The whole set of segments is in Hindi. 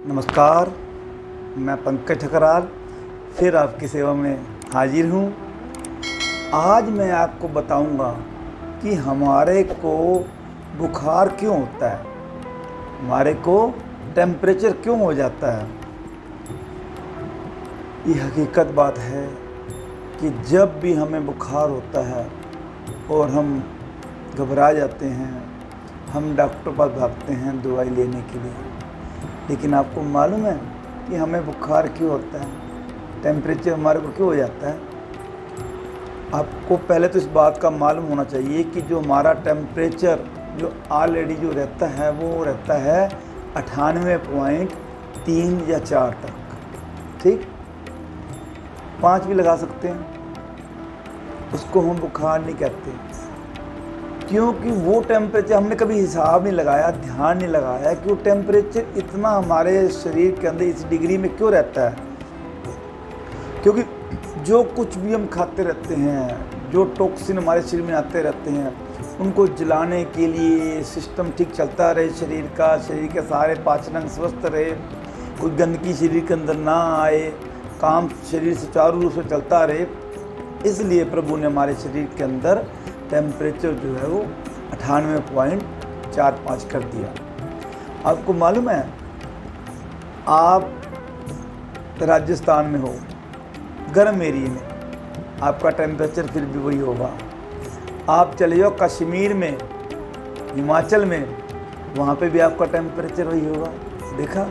नमस्कार, मैं पंकज ठकराल फिर आपकी सेवा में हाजिर हूँ। आज मैं आपको बताऊंगा कि हमारे को बुखार क्यों होता है, हमारे को टेम्परेचर क्यों हो जाता है। ये हकीकत बात है कि जब भी हमें बुखार होता है और हम घबरा जाते हैं, हम डॉक्टर पास भागते हैं दवाई लेने के लिए। लेकिन आपको मालूम है कि हमें बुखार क्यों होता है, टेम्परेचर हमारे को क्यों हो जाता है। आपको पहले तो इस बात का मालूम होना चाहिए कि जो हमारा टेम्परेचर जो ऑलरेडी जो रहता है वो रहता है 98.3 या 4 तक, ठीक, 5 भी लगा सकते हैं। उसको हम बुखार नहीं कहते, क्योंकि वो टेम्परेचर हमने कभी हिसाब नहीं लगाया, ध्यान नहीं लगाया कि वो टेम्परेचर इतना हमारे शरीर के अंदर इस डिग्री में क्यों रहता है। क्योंकि जो कुछ भी हम खाते रहते हैं, जो टॉक्सिन हमारे शरीर में आते रहते हैं, उनको जलाने के लिए सिस्टम ठीक चलता रहे, शरीर के सारे पाचन अंग स्वस्थ रहे, कोई गंदगी शरीर के अंदर ना आए, काम शरीर सुचारू रूप से चलता रहे, इसलिए प्रभु ने हमारे शरीर के अंदर टेम्परेचर जो है वो 98.45 कर दिया। आपको मालूम है, आप राजस्थान में हो, गर्म एरिया में, आपका टेम्परेचर फिर भी वही होगा। आप चले जाओ कश्मीर में, हिमाचल में, वहाँ पे भी आपका टेम्परेचर वही होगा। देखा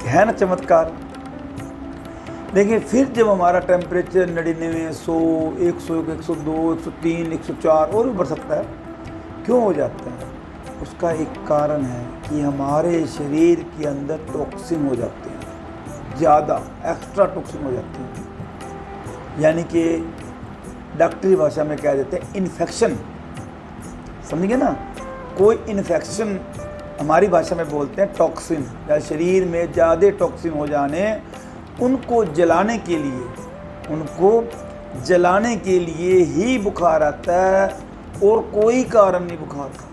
है ना चमत्कार। देखिए, फिर जब हमारा टेम्परेचर 99, 100, 101, 102, 103, 104 और भी बढ़ सकता है, क्यों हो जाता है? उसका एक कारण है कि हमारे शरीर के अंदर टॉक्सिन हो जाते हैं, ज़्यादा एक्स्ट्रा टॉक्सिन हो जाते हैं, यानी कि डॉक्टरी भाषा में कह देते हैं इन्फेक्शन। समझिए ना, कोई इन्फेक्शन हमारी भाषा में बोलते हैं टॉक्सिन, या शरीर में ज़्यादा टॉक्सिन हो जाने, उनको जलाने के लिए ही बुखार आता है, और कोई कारण नहीं बुखार का,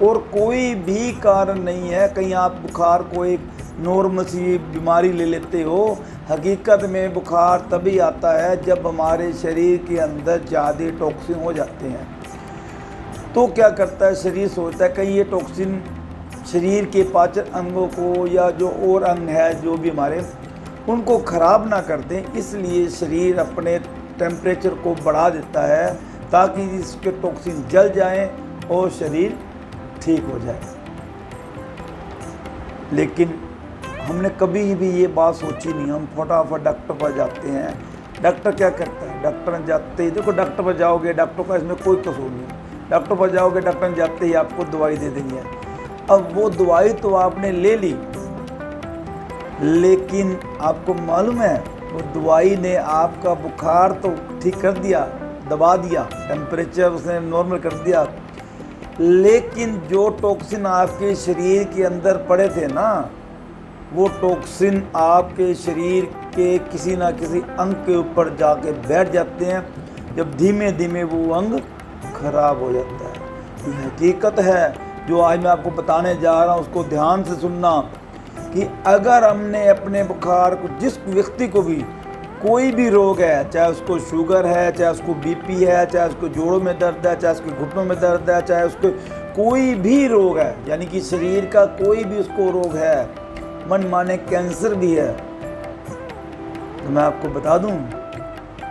और कोई भी कारण नहीं है। कहीं आप बुखार को एक नॉर्मल सी बीमारी ले लेते हो, हकीकत में बुखार तभी आता है जब हमारे शरीर के अंदर ज़्यादा टॉक्सिन हो जाते हैं। तो क्या करता है शरीर, सोचता है कहीं ये टॉक्सिन शरीर के पाचन अंगों को या जो और अंग है जो भी हमारे, उनको ख़राब ना कर दें, इसलिए शरीर अपने टेम्परेचर को बढ़ा देता है ताकि इसके टॉक्सिन जल जाएं और शरीर ठीक हो जाए। लेकिन हमने कभी भी ये बात सोची नहीं, हम फटाफट डॉक्टर पर जाते हैं। डॉक्टर क्या करता है, डॉक्टर जाते ही, देखो डॉक्टर पर जाओगे, डॉक्टर का इसमें कोई कसूर नहीं, डॉक्टर पर जाओगे, डॉक्टर जाते ही आपको दवाई दे देंगे। अब वो दवाई तो आपने ले ली, लेकिन आपको मालूम है वो दवाई ने आपका बुखार तो ठीक कर दिया, दबा दिया, टेम्परेचर उसने नॉर्मल कर दिया, लेकिन जो टॉक्सिन आपके शरीर के अंदर पड़े थे ना, वो टॉक्सिन आपके शरीर के किसी ना किसी अंग के ऊपर जाके बैठ जाते हैं, जब धीमे धीमे वो अंग खराब हो जाता है। ये हकीकत है जो आज मैं आपको बताने जा रहा हूँ, उसको ध्यान से सुनना कि अगर हमने अपने बुखार को, जिस व्यक्ति को भी कोई भी रोग है, चाहे उसको शुगर है, चाहे उसको बीपी है, चाहे उसको जोड़ों में दर्द है, चाहे उसके घुटनों में दर्द है, चाहे उसको कोई भी रोग है, यानी कि शरीर का कोई भी उसको रोग है, मन माने कैंसर भी है, तो मैं आपको बता दूं,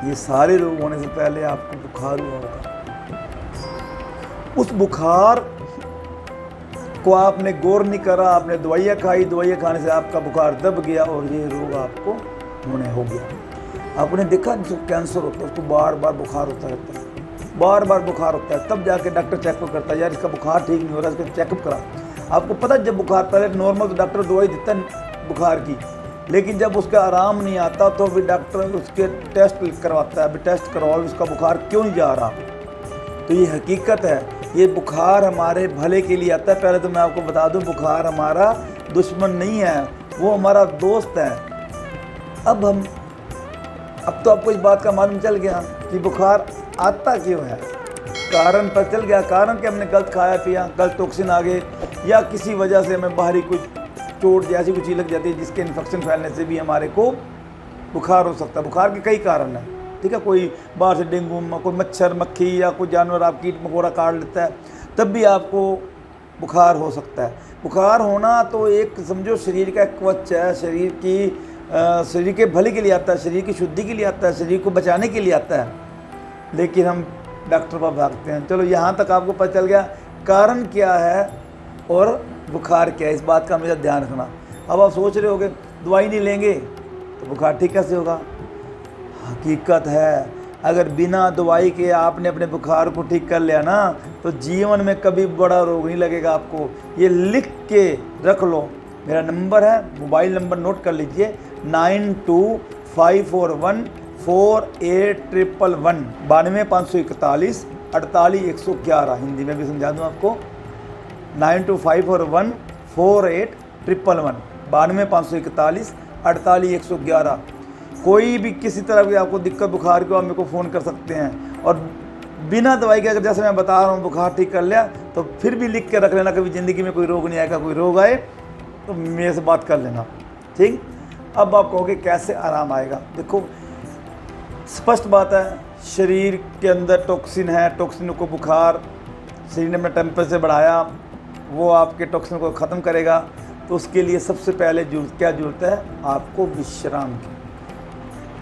ये सारे रोग होने से पहले आपको बुखार हुआ होगा। उस बुखार को आपने गौर नहीं करा, आपने दवाइयाँ खाई, दवाइयाँ खाने से आपका बुखार दब गया और ये रोग आपको होने हो गया। आपने देखा जिसको कैंसर होता है उसको बार बार बुखार होता रहता है, बार बार बुखार होता है, तब जाके डॉक्टर चेकअप करता है, यार इसका बुखार ठीक नहीं हो रहा, इसका चेकअप करा। आपको पता है, जब बुखार पहले नॉर्मल तो डॉक्टर दवाई देता है बुखार की, लेकिन जब उसका आराम नहीं आता तो फिर डॉक्टर उसके टेस्ट करवाता है, अभी टेस्ट करवाओ इसका बुखार क्यों नहीं जा रहा। तो ये हकीकत है, ये बुखार हमारे भले के लिए आता है। पहले तो मैं आपको बता दूं, बुखार हमारा दुश्मन नहीं है, वो हमारा दोस्त है। अब तो आपको इस बात का मालूम चल गया कि बुखार आता क्यों है, कारण पता चल गया। कारण कि हमने गलत खाया पिया, गलत टॉक्सिन आ गए, या किसी वजह से हमें बाहरी कुछ चोट जैसी कुछ चीज़ लग जाती है जिसके इन्फेक्शन फैलने से भी हमारे को बुखार हो सकता है। बुखार के कई कारण हैं, ठीक है। कोई बाहर से डेंगू, कोई मच्छर मक्खी या कोई जानवर आप कीट मकोड़ा काट लेता है, तब भी आपको बुखार हो सकता है। बुखार होना तो एक समझो शरीर का एक कवच है, शरीर के भले के लिए आता है, शरीर की शुद्धि के लिए आता है, शरीर को बचाने के लिए आता है, लेकिन हम डॉक्टर पर भागते हैं। चलो यहाँ तक आपको पता चल गया कारण क्या है और बुखार क्या है, इस बात का हमेशा ध्यान रखना। अब आप सोच रहे होगे दवाई नहीं लेंगे तो बुखार ठीक कैसे होगा। हकीकत है, अगर बिना दवाई के आपने अपने बुखार को ठीक कर लिया ना तो जीवन में कभी बड़ा रोग नहीं लगेगा आपको। ये लिख के रख लो, मेरा नंबर है, मोबाइल नंबर नोट कर लीजिए 9254148111 92 541 48 111। हिंदी में भी समझा दूँ आपको 9254148111 92 541 48 111। कोई भी किसी तरह की आपको दिक्कत बुखार की, आप मेरे को फ़ोन कर सकते हैं। और बिना दवाई के अगर जैसे मैं बता रहा हूँ बुखार ठीक कर लिया तो फिर भी लिख के रख लेना, कभी ज़िंदगी में कोई रोग नहीं आएगा। कोई रोग आए तो मेरे से बात कर लेना, ठीक। अब आप कहोगे कैसे आराम आएगा। देखो स्पष्ट बात है, शरीर के अंदर टॉक्सिन है, टॉक्सिन को बुखार, शरीर ने अपना टेम्परेचर बढ़ाया, वो आपके टॉक्सिन को ख़त्म करेगा। तो उसके लिए सबसे पहले क्या ज़रूरत है, आपको विश्राम की,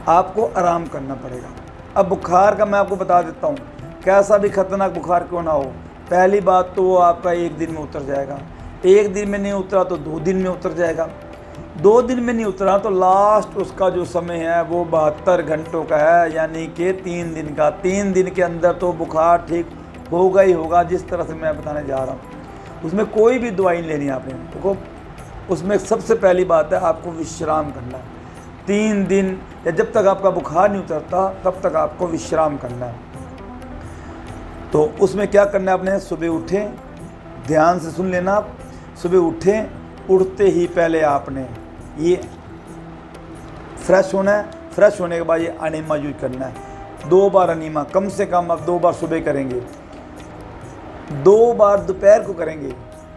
आपको आराम करना पड़ेगा। अब बुखार का मैं आपको बता देता हूँ, कैसा भी खतरनाक बुखार क्यों ना हो, पहली बात तो वो आपका 1 दिन में उतर जाएगा। 1 दिन में नहीं उतरा तो 2 दिन में उतर जाएगा। 2 दिन में नहीं उतरा तो लास्ट उसका जो समय है वो 72 घंटों का है, यानी कि 3 दिन का। 3 दिन के अंदर तो बुखार ठीक होगा ही होगा, जिस तरह से मैं बताने जा रहा हूँ। उसमें कोई भी दवाई नहीं लेनी आपने। देखो उसमें सबसे पहली बात है आपको विश्राम करना है। 3 दिन या जब तक आपका बुखार नहीं उतरता तब तक आपको विश्राम करना है। तो उसमें क्या करना है आपने, सुबह उठें, ध्यान से सुन लेना आप, सुबह उठें, उठते ही पहले आपने ये फ्रेश होना है। फ्रेश होने के बाद ये अनीमा यूज करना है। 2 बार अनीमा, कम से कम आप 2 बार सुबह करेंगे, 2 बार दोपहर को करेंगे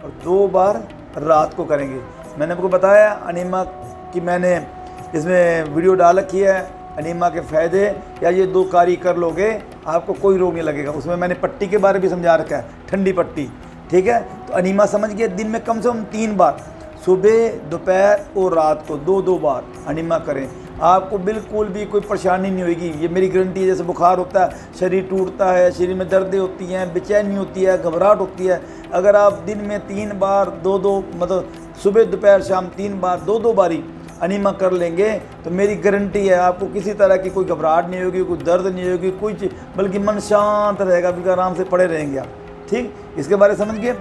और 2 बार रात को करेंगे। मैंने आपको बताया अनीमा की, मैंने इसमें वीडियो डाल रखी है, अनीमा के फ़ायदे। या ये 2 कार्य कर लोगे आपको कोई रोग नहीं लगेगा। उसमें मैंने पट्टी के बारे में भी समझा रखा है, ठंडी पट्टी, ठीक है। तो अनीमा समझ गए, दिन में कम से कम 3 बार, सुबह दोपहर और रात को 2-2 बार अनीमा करें। आपको बिल्कुल भी कोई परेशानी नहीं होगी, ये मेरी गारंटी है। जैसे बुखार होता है, शरीर टूटता है, शरीर में दर्दें होती हैं, बेचैनी होती है, घबराहट होती है, अगर आप दिन में 3 बार 2-2 मतलब सुबह दोपहर शाम 3 बार 2-2 बारी अनीमा कर लेंगे तो मेरी गारंटी है आपको किसी तरह की कोई घबराहट नहीं होगी, कोई दर्द नहीं होगी, कुछ, बल्कि मन शांत रहेगा, बिल्कुल आराम से पड़े रहेंगे आप, ठीक। इसके बारे में समझ गए।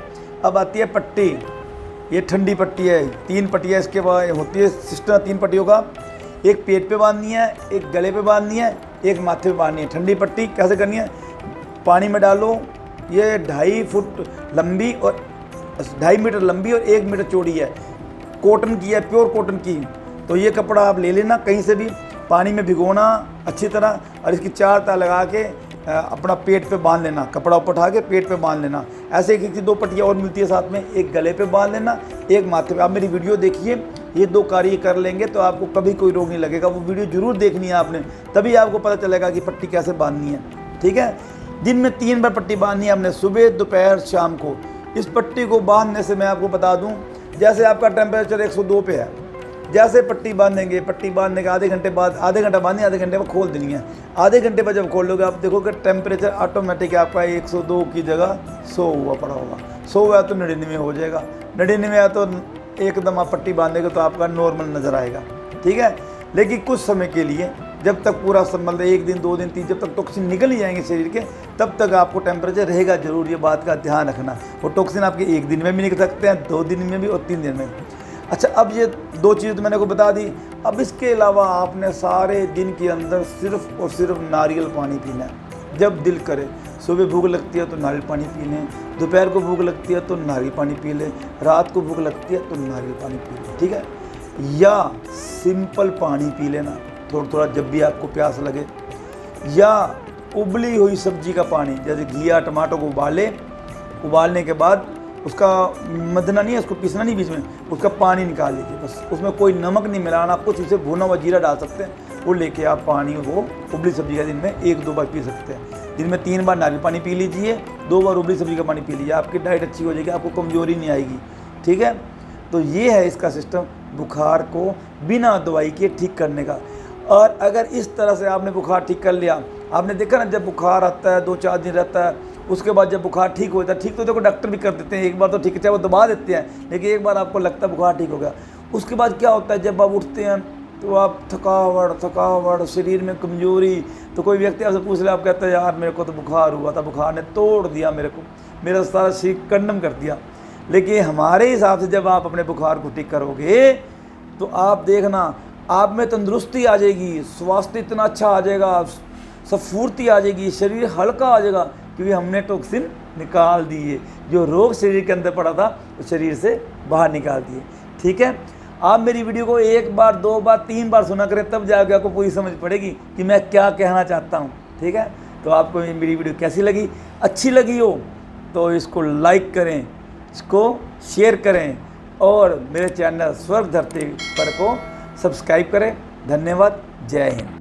अब आती है पट्टी, ये ठंडी पट्टी है, 3 पट्टियाँ इसके बाद होती है। सिस्टम 3 पट्टियों का, एक पेट पे बांधनी है, एक गले पे बांधनी है, एक माथे पे बांधनी है। ठंडी पट्टी कैसे करनी है, पानी में डालो, ये 2.5 फुट लंबी और 2.5 मीटर लंबी और 1 मीटर चौड़ी है, कॉटन की है, प्योर कॉटन की। तो ये कपड़ा आप ले लेना कहीं से भी, पानी में भिगोना अच्छी तरह और इसकी 4 तार लगा के अपना पेट पे बांध लेना, कपड़ा ऊपर उठा के पेट पे बांध लेना। ऐसे एक 2 पट्टियाँ और मिलती है साथ में, एक गले पे बांध लेना, एक माथे पे। आप मेरी वीडियो देखिए, ये 2 कार्य कर लेंगे तो आपको कभी कोई रोग नहीं लगेगा। वो वीडियो जरूर देखनी है आपने, तभी आपको पता चलेगा कि पट्टी कैसे बांधनी है, ठीक है। दिन में 3 बार पट्टी बांधनी है आपने, सुबह दोपहर शाम को। इस पट्टी को बांधने से मैं आपको बता दूँ, जैसे आपका टेम्परेचर 102 पे है, जैसे पट्टी बांधेंगे, पट्टी बांधने के आधे घंटे बाद, आधे घंटा बांधनी, आधे घंटे में खोल देनी है। आधे घंटे बाद जब खोल लोगे आप देखोगे टेम्परेचर ऑटोमेटिक आपका 102 की जगह 100 हुआ पड़ा होगा। 100 हुआ तो 99 हो जाएगा, 99 आया तो एकदम आप पट्टी बांधेंगे तो आपका नॉर्मल नज़र आएगा, ठीक है। लेकिन कुछ समय के लिए, जब तक पूरा मतलब 1 दिन 2 दिन 3, जब तक टॉक्सिन निकल ही जाएंगे शरीर के, तब तक आपको टेम्परेचर रहेगा जरूर। ये बात का ध्यान रखना। वो टॉक्सिन आपके 1 दिन में भी निकल सकते हैं, 2 दिन में भी और 3 दिन में। अच्छा, अब ये 2 चीज़ तो मैंने को बता दी। अब इसके अलावा आपने सारे दिन के अंदर सिर्फ और सिर्फ नारियल पानी पीना है। जब दिल करे, सुबह भूख लगती है तो नारियल पानी पी लें, दोपहर को भूख लगती है तो नारियल पानी पी लें, रात को भूख लगती है तो नारियल पानी पी लें, ठीक है। या सिंपल पानी पी लेना थोड़ा थोड़ा जब भी आपको प्यास लगे, या उबली हुई सब्जी का पानी, जैसे घिया टमाटर को उबालने के बाद उसका मदना नहीं है, उसको पीसना नहीं बीच में, उसका पानी निकाल लीजिए बस। उसमें कोई नमक नहीं मिलाना, कुछ उसे भुना हुआ जीरा डाल सकते हैं। वो लेके आप पानी वो उबली सब्जी का दिन में 1-2 बार पी सकते हैं। दिन में 3 बार नारियल पानी पी लीजिए, 2 बार उबली सब्जी का पानी पी लीजिए, आपकी डाइट अच्छी हो जाएगी, आपको कमजोरी नहीं आएगी। ठीक है, तो ये है इसका सिस्टम बुखार को बिना दवाई के ठीक करने का। और अगर इस तरह से आपने बुखार ठीक कर लिया, आपने देखा ना जब बुखार आता है 2-4 दिन रहता है, उसके बाद जब बुखार ठीक हो जाता है, ठीक तो देखो डॉक्टर भी कर देते हैं, एक बार तो ठीक है, चाहे वो दबा देते हैं, लेकिन एक बार आपको लगता है बुखार ठीक हो गया। उसके बाद क्या होता है, जब आप उठते हैं तो आप थकावट, शरीर में कमजोरी। तो कोई व्यक्ति आपसे पूछ ले, आप कहते हैं यार मेरे को तो बुखार हुआ था, बुखार ने तोड़ दिया मेरे को, मेरा सारा शरीर कंडम कर दिया। लेकिन हमारे हिसाब से जब आप अपने बुखार को ठीक करोगे तो आप देखना आप में तंदुरुस्ती आ जाएगी, स्वास्थ्य इतना अच्छा आ जाएगा, सब फुर्ती आ जाएगी, शरीर हल्का आ जाएगा, क्योंकि हमने टॉक्सिन निकाल दिए, जो रोग शरीर के अंदर पड़ा था उस शरीर से बाहर निकाल दिए। ठीक है, आप मेरी वीडियो को 1 बार 2 बार 3 बार सुना करें, तब जाकर आपको पूरी समझ पड़ेगी कि मैं क्या कहना चाहता हूँ। ठीक है, तो आपको मेरी वीडियो कैसी लगी, अच्छी लगी हो तो इसको लाइक करें, इसको शेयर करें और मेरे चैनल स्वर्ग धरती पर को सब्सक्राइब करें। धन्यवाद, जय हिंद।